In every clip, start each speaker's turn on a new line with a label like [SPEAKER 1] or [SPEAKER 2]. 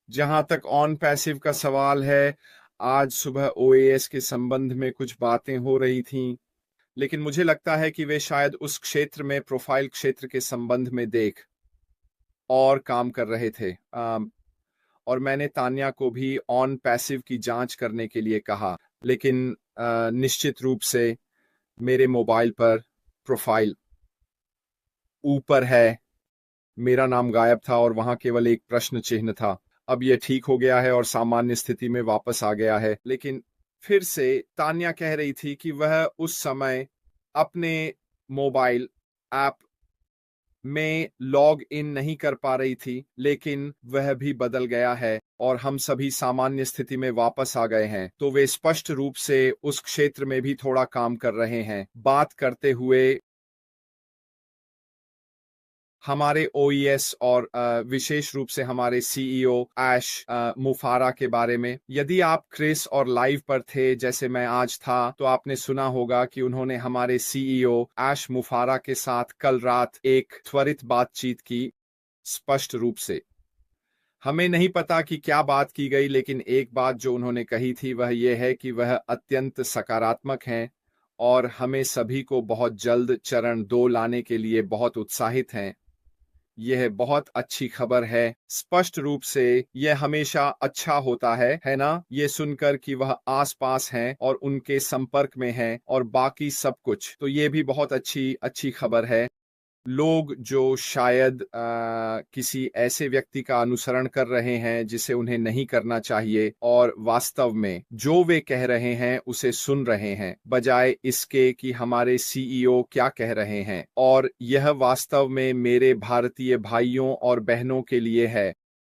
[SPEAKER 1] जहां तक on passive का सवाल है, आज सुबह ओएएस के संबंध में कुछ बातें हो रही थीं, लेकिन मुझे लगता है कि वे शायद उस क्षेत्र में प्रोफाइल क्षेत्र के संबंध में देख और काम कर रहे थे। और मैंने तान्या को भी ऑन पैसिव की जांच करने के लिए कहा, लेकिन निश्चित रूप से मेरे मोबाइल पर प्रोफाइल ऊपर है, मेरा नाम गायब था और वहां केवल एक प्रश्न चिन्ह था। अब यह ठीक हो गया है और सामान्य स्थिति में वापस आ गया है। लेकिन फिर से तान्या कह रही थी कि वह उस समय अपने मोबाइल ऐप में लॉग इन नहीं कर पा रही थी, लेकिन वह भी बदल गया है और हम सभी सामान्य स्थिति में वापस आ गए हैं। तो वे स्पष्ट रूप से उस क्षेत्र में भी थोड़ा काम कर रहे हैं। बात करते हुए हमारे ओईएस और विशेष रूप से हमारे सीईओ ऐश मुफारा के बारे में, यदि आप क्रिस और लाइव पर थे जैसे मैं आज था, तो आपने सुना होगा कि उन्होंने हमारे सीईओ ऐश मुफारा के साथ कल रात एक त्वरित बातचीत की। स्पष्ट रूप से हमें नहीं पता कि क्या बात की गई, लेकिन एक बात जो उन्होंने कही थी वह यह है कि वह अत्यंत सकारात्मक हैं और हमें सभी को बहुत जल्द चरण 2 लाने के लिए बहुत उत्साहित हैं। यह बहुत अच्छी खबर है। स्पष्ट रूप से यह हमेशा अच्छा होता है ना? ये सुनकर कि वह आसपास हैं और उनके संपर्क में हैं और बाकी सब कुछ, तो ये भी बहुत अच्छी अच्छी खबर है। लोग जो शायद किसी ऐसे व्यक्ति का अनुसरण कर रहे हैं जिसे उन्हें नहीं करना चाहिए, और वास्तव में जो वे कह रहे हैं उसे सुन रहे हैं, बजाय इसके कि हमारे सीईओ क्या कह रहे हैं। और यह वास्तव में मेरे भारतीय भाइयों और बहनों के लिए है,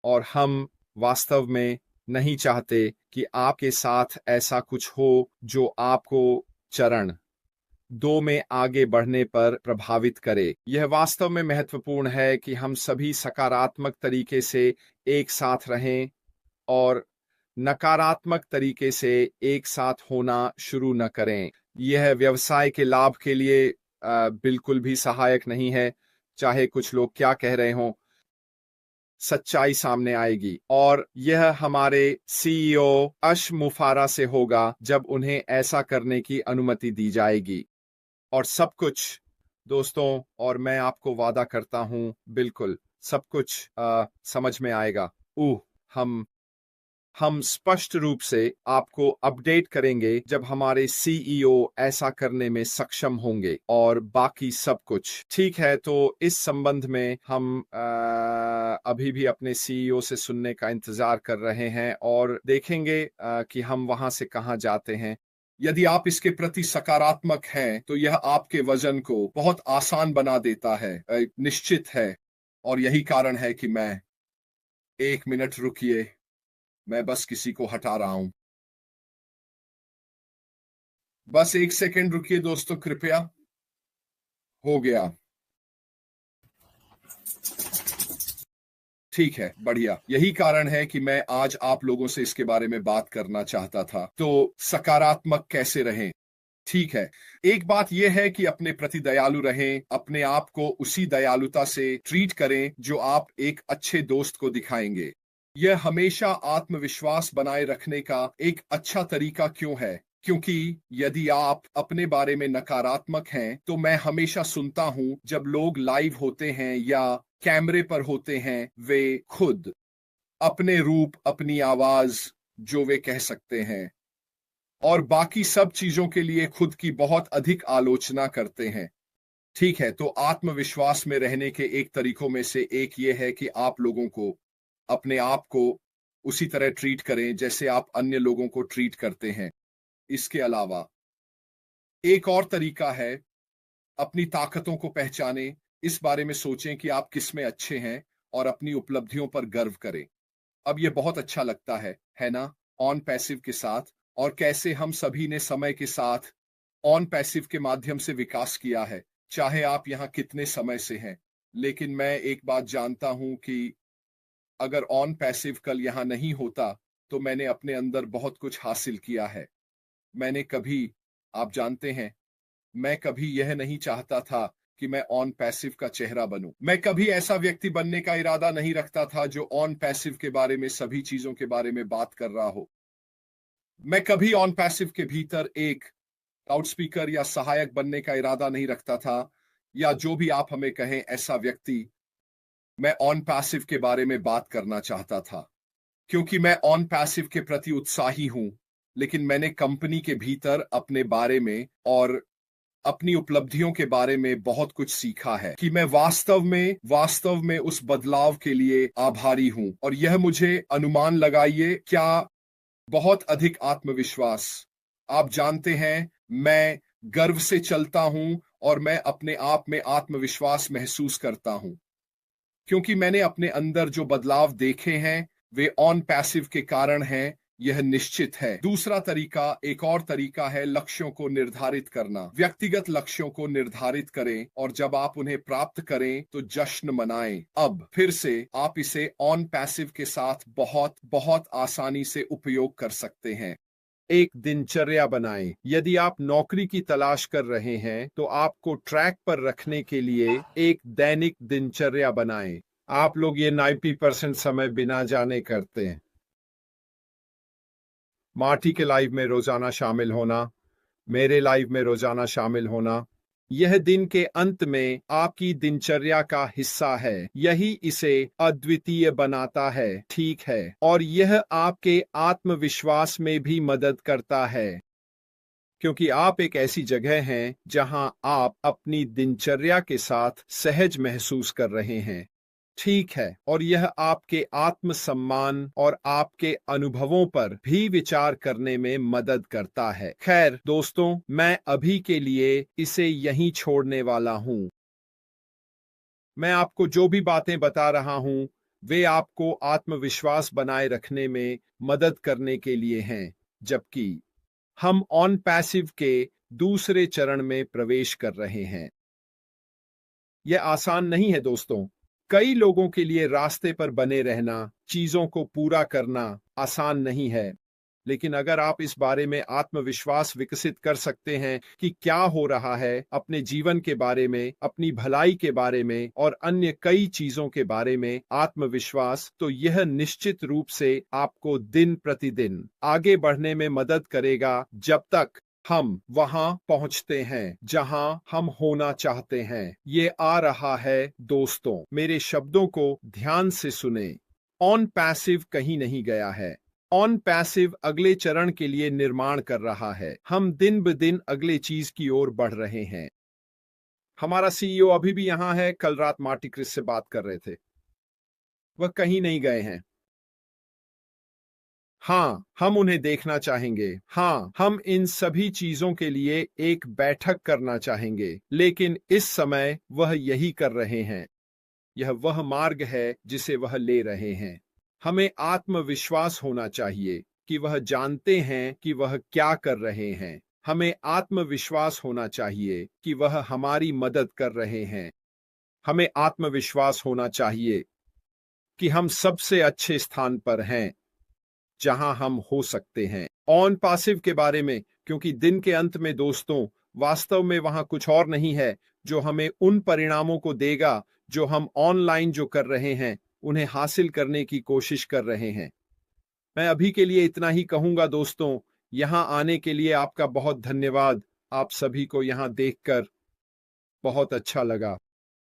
[SPEAKER 1] और हम वास्तव में नहीं चाहते कि आपके साथ ऐसा कुछ हो जो आपको चरण 2 में आगे बढ़ने पर प्रभावित करे। यह वास्तव में महत्वपूर्ण है कि हम सभी सकारात्मक तरीके से एक साथ रहें और नकारात्मक तरीके से एक साथ होना शुरू न करें। यह व्यवसाय के लाभ के लिए बिल्कुल भी सहायक नहीं है। चाहे कुछ लोग क्या कह रहे हों, सच्चाई सामने आएगी, और यह हमारे सीईओ अश मुफारा से होगा जब उन्हें ऐसा करने की अनुमति दी जाएगी। और सब कुछ दोस्तों, और मैं आपको वादा करता हूं, बिल्कुल सब कुछ समझ में आएगा। हम हम स्पष्ट रूप से आपको अपडेट करेंगे जब हमारे सीईओ ऐसा करने में सक्षम होंगे, और बाकी सब कुछ ठीक है। तो इस संबंध में हम अभी भी अपने सीईओ से सुनने का इंतजार कर रहे हैं और देखेंगे कि हम वहां से कहां जाते हैं। यदि आप इसके प्रति सकारात्मक हैं तो यह आपके वजन को बहुत आसान बना देता है, निश्चित है। और यही कारण है कि मैं 1 मिनट रुकिए, मैं बस किसी को हटा रहा हूं। बस 1 सेकंड रुकिए दोस्तों, कृपया। हो गया। ठीक है, बढ़िया। यही कारण है कि मैं आज आप लोगों से इसके बारे में बात करना चाहता था। तो सकारात्मक कैसे रहें? ठीक है, एक बात यह है कि अपने प्रति दयालु रहें, अपने आप को उसी दयालुता से ट्रीट करें जो आप एक अच्छे दोस्त को दिखाएंगे। यह हमेशा आत्मविश्वास बनाए रखने का एक अच्छा तरीका क्यों है? क्योंकि यदि आप अपने बारे में नकारात्मक हैं, तो मैं हमेशा सुनता हूं जब लोग लाइव होते हैं या कैमरे पर होते हैं, वे खुद अपने रूप, अपनी आवाज, जो वे कह सकते हैं, और बाकी सब चीजों के लिए खुद की बहुत अधिक आलोचना करते हैं। ठीक है, तो आत्मविश्वास में रहने के एक तरीकों में से एक ये है कि आप लोगों को अपने आप को उसी तरह ट्रीट करें जैसे आप अन्य लोगों को ट्रीट करते हैं। इसके अलावा एक और तरीका है, अपनी ताकतों को पहचानें, इस बारे में सोचें कि आप किस में अच्छे हैं और अपनी उपलब्धियों पर गर्व करें। अब ये बहुत अच्छा लगता है ना? ऑन पैसिव के साथ, और कैसे हम सभी ने समय के साथ ऑन पैसिव के माध्यम से विकास किया है, चाहे आप यहाँ कितने समय से हैं। लेकिन मैं एक बात जानता हूं कि अगर ऑन पैसिव कल यहाँ नहीं होता, तो मैंने अपने अंदर बहुत कुछ हासिल किया है। मैंने कभी, आप जानते हैं, मैं कभी यह नहीं चाहता था कि मैं ऑन पैसिव का चेहरा बनूं। मैं कभी ऐसा व्यक्ति बनने का इरादा नहीं रखता था जो ऑन पैसिव के बारे में सभी चीजों के बारे में बात कर रहा हो। मैं कभी ऑन पैसिव के भीतर एक लाउडस्पीकर या सहायक बनने का इरादा नहीं रखता था, या जो भी आप हमें कहें ऐसा व्यक्ति। मैं ऑन पैसिव के बारे में बात करना चाहता था क्योंकि मैं ऑन पैसिव के प्रति उत्साही हूं, लेकिन मैंने कंपनी के भीतर अपने बारे में और अपनी उपलब्धियों के बारे में बहुत कुछ सीखा है कि मैं वास्तव में उस बदलाव के लिए आभारी हूं। और यह मुझे, अनुमान लगाइए क्या, बहुत अधिक आत्मविश्वास। आप जानते हैं, मैं गर्व से चलता हूं और मैं अपने आप में आत्मविश्वास महसूस करता हूं क्योंकि मैंने अपने अंदर जो बदलाव देखे हैं वे ऑन पैसिव के कारण हैं। यह निश्चित है। दूसरा तरीका, एक और तरीका है लक्ष्यों को निर्धारित करना। व्यक्तिगत लक्ष्यों को निर्धारित करें और जब आप उन्हें प्राप्त करें तो जश्न मनाएं। अब फिर से आप इसे ऑन पैसिव के साथ बहुत बहुत आसानी से उपयोग कर सकते हैं। एक दिनचर्या बनाएं। यदि आप नौकरी की तलाश कर रहे हैं तो आपको ट्रैक पर रखने के लिए एक दैनिक दिनचर्या बनाएं। आप लोग ये 90% समय बिना जाने करते हैं। मार्टी के लाइव में रोजाना शामिल होना, मेरे लाइव में रोजाना शामिल होना, यह दिन के अंत में आपकी दिनचर्या का हिस्सा है। यही इसे अद्वितीय बनाता है, ठीक है, और यह आपके आत्मविश्वास में भी मदद करता है क्योंकि आप एक ऐसी जगह हैं जहां आप अपनी दिनचर्या के साथ सहज महसूस कर रहे हैं, ठीक है, और यह आपके आत्मसम्मान और आपके अनुभवों पर भी विचार करने में मदद करता है। खैर दोस्तों, मैं अभी के लिए इसे यहीं छोड़ने वाला हूं। मैं आपको जो भी बातें बता रहा हूं वे आपको आत्मविश्वास बनाए रखने में मदद करने के लिए हैं, जबकि हम ऑन पैसिव के दूसरे चरण में प्रवेश कर रहे हैं। यह आसान नहीं है दोस्तों। कई लोगों के लिए रास्ते पर बने रहना, चीजों को पूरा करना आसान नहीं है, लेकिन अगर आप इस बारे में आत्मविश्वास विकसित कर सकते हैं कि क्या हो रहा है अपने जीवन के बारे में, अपनी भलाई के बारे में और अन्य कई चीजों के बारे में आत्मविश्वास, तो यह निश्चित रूप से आपको दिन प्रतिदिन आगे बढ़ने में मदद करेगा जब तक हम वहां पहुंचते हैं जहां हम होना चाहते हैं। ये आ रहा है दोस्तों, मेरे शब्दों को ध्यान से सुने। ऑन पैसिव कहीं नहीं गया है। ऑन पैसिव अगले चरण के लिए निर्माण कर रहा है। हम दिन ब दिन अगले चीज की ओर बढ़ रहे हैं। हमारा सीईओ अभी भी यहां है। कल रात मार्टी क्रिस से बात कर रहे थे, वह कहीं नहीं गए हैं। हाँ, हम उन्हें देखना चाहेंगे। हाँ, हम इन सभी चीजों के लिए एक बैठक करना चाहेंगे, लेकिन इस समय वह यही कर रहे हैं। यह वह मार्ग है जिसे वह ले रहे हैं। हमें आत्मविश्वास होना चाहिए कि वह जानते हैं कि वह क्या कर रहे हैं। हमें आत्मविश्वास होना चाहिए कि वह हमारी मदद कर रहे हैं। हमें आत्मविश्वास होना चाहिए कि हम सबसे अच्छे स्थान पर हैं जहां हम हो सकते हैं। ऑन पैसिव के बारे में, क्योंकि दिन के अंत में दोस्तों, वास्तव में वहां कुछ और नहीं है जो हमें उन परिणामों को देगा जो हम ऑनलाइन जो कर रहे हैं उन्हें हासिल करने की कोशिश कर रहे हैं। मैं अभी के लिए इतना ही कहूंगा दोस्तों। यहां आने के लिए आपका बहुत धन्यवाद। आप सभी को यहां देखकर बहुत अच्छा लगा।